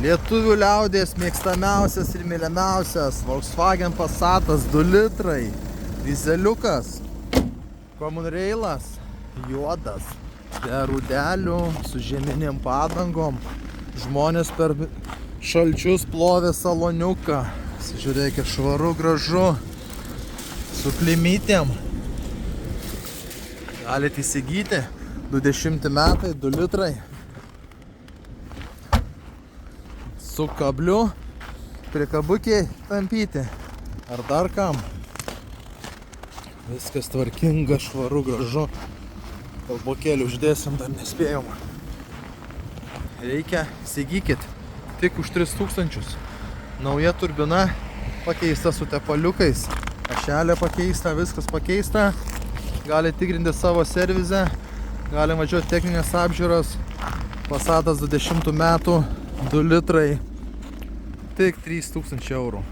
Lietuvių liaudės mėgstamiausias ir mylimiausias Volkswagen Passatas 2 litrai, dizeliukas, Common Railas, juodas, be rūdelių, su žieminėm padangom. Žmonės per šalčius plovė saloniuką. Žiūrėkit, švaru, gražu, su klimytėm. Galite įsigyti, 20 metai, 2 litrai. Su kabliu, prikabukiai tampyti, ar dar kam. Viskas tvarkinga, švaru, gražu. Kalbokėlį uždėsim, dar nespėjom. Reikia, įsigykit, tik už 3000. Nauja turbina, pakeista su tepaliukais, ašelė pakeista, viskas pakeista. Gali tikrinti savo servizę, gali važiuoti techninės apžiūros. Passatas 20 metų, 2 litrai, tik 3000 eurų.